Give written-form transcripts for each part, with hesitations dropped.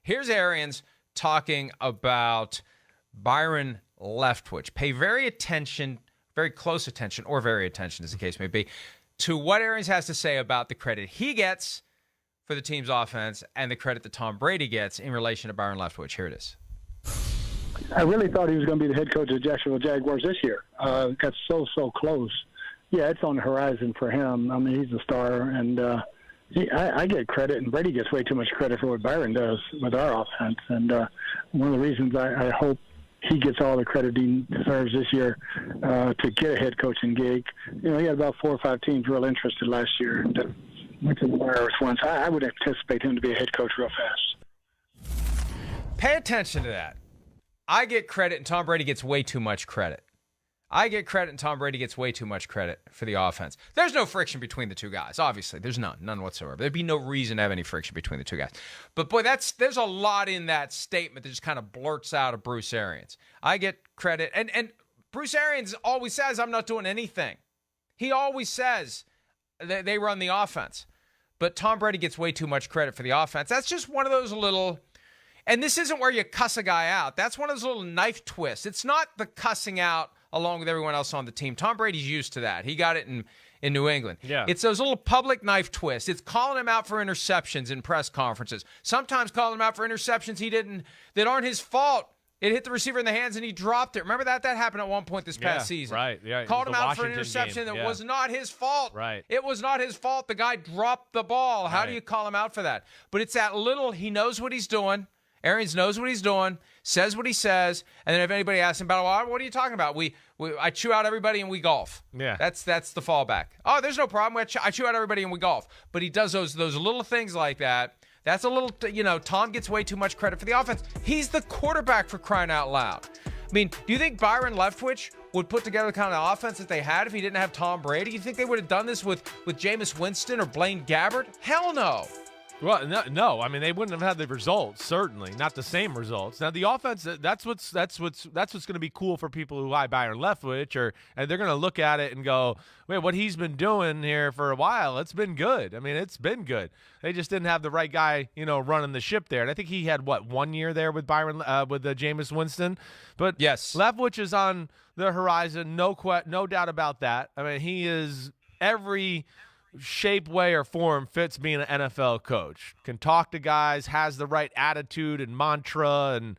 Here's Arians talking about Byron Leftwich. Pay very close attention, or very attention as the case may be, to what Arians has to say about the credit he gets for the team's offense and the credit that Tom Brady gets in relation to Byron Leftwich. Here it is. I really thought he was going to be the head coach of the Jacksonville Jaguars this year. Got so close. Yeah, it's on the horizon for him. I mean, he's a star, and I get credit, and Brady gets way too much credit for what Byron does with our offense. And one of the reasons I hope he gets all the credit he deserves this year to get a head coaching gig. You know, he had about 4 or 5 teams real interested last year, and went to the wires once. I would anticipate him to be a head coach real fast. Pay attention to that. I get credit, and Tom Brady gets way too much credit. I get credit, and Tom Brady gets way too much credit for the offense. There's no friction between the two guys, obviously. There's none whatsoever. There'd be no reason to have any friction between the two guys. But, boy, there's a lot in that statement that just kind of blurts out of Bruce Arians. I get credit. And Bruce Arians always says, I'm not doing anything. He always says they run the offense. But Tom Brady gets way too much credit for the offense. That's just one of those little... And this isn't where you cuss a guy out. That's one of those little knife twists. It's not the cussing out along with everyone else on the team. Tom Brady's used to that. He got it in New England. Yeah. It's those little public knife twists. It's calling him out for interceptions in press conferences. Sometimes calling him out for interceptions that aren't his fault. It hit the receiver in the hands and he dropped it. Remember that? That happened at one point this past season. Right. Yeah. Called him out for an interception that was not his fault. Right. It was not his fault. The guy dropped the ball. How do you call him out for that? But it's that little, he knows what he's doing. Arians knows what he's doing, says what he says, and then if anybody asks him about, well, what are you talking about? I chew out everybody and we golf. Yeah. That's the fallback. Oh, there's no problem. I chew out everybody and we golf. But he does those little things like that. That's a little, Tom gets way too much credit for the offense. He's the quarterback, for crying out loud. I mean, do you think Byron Leftwich would put together the kind of offense that they had if he didn't have Tom Brady? You think they would have done this with Jameis Winston or Blaine Gabbert? Hell no. Well, no. I mean, they wouldn't have had the results. Certainly, not the same results. Now, the offense. That's what's going to be cool for people who like Byron Leftwich, and they're going to look at it and go, "Wait, what he's been doing here for a while? It's been good. I mean, it's been good. They just didn't have the right guy, running the ship there. And I think he had 1 year there with Byron, with Jameis Winston. But yes, Leftwich is on the horizon. No doubt about that. I mean, he is every shape, way, or form fits being an NFL coach. Can talk to guys, has the right attitude and mantra, and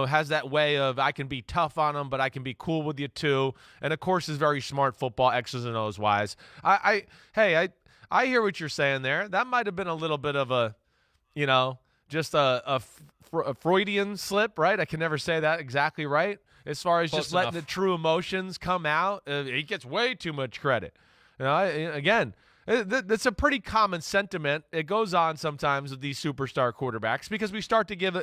has that way of I can be tough on them, but I can be cool with you too. And of course, is very smart football, X's and O's wise. I hear what you're saying there. That might have been a little bit of a, just a Freudian slip, right? I can never say that exactly right. As far as just letting the true emotions come out, he gets way too much credit. Again. That's a pretty common sentiment. It goes on sometimes with these superstar quarterbacks because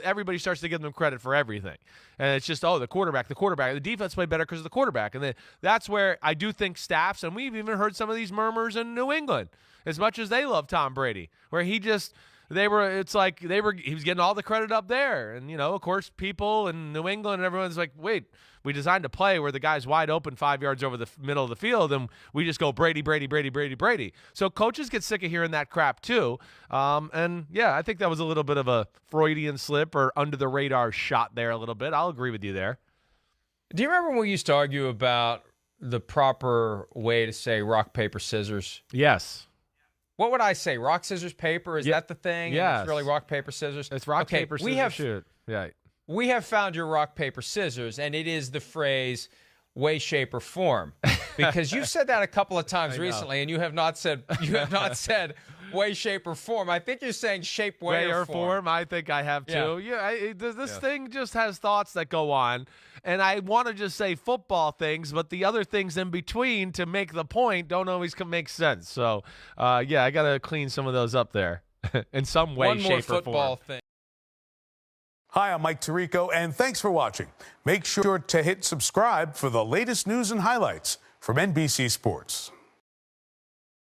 everybody starts to give them credit for everything. And it's just, the quarterback. The defense played better because of the quarterback. And that's where I do think staffs, and we've even heard some of these murmurs in New England, as much as they love Tom Brady, where he was getting all the credit up there. And, of course, people in New England and everyone's like, wait, we designed a play where the guy's wide open 5 yards over the middle of the field, and we just go Brady, Brady, Brady, Brady, Brady. So coaches get sick of hearing that crap too. I think that was a little bit of a Freudian slip or under the radar shot there a little bit. I'll agree with you there. Do you remember when we used to argue about the proper way to say rock, paper, scissors? Yes. What would I say? Rock, scissors, paper? Is that the thing? Yes. It's really rock, paper, scissors? It's rock, paper, scissors, shoot. Yeah. We have found your rock, paper, scissors, and it is the phrase way, shape, or form. Because you've said that a couple of times recently, and you have not said way, shape, or form. I think you're saying shape, way, or form. I think I have too. This thing just has thoughts that go on, and I want to just say football things, but the other things in between to make the point don't always make sense. So, I got to clean some of those up there in some way, One more shape, or form. football thing. Hi, I'm Mike Tirico, and thanks for watching. Make sure to hit subscribe for the latest news and highlights from NBC Sports.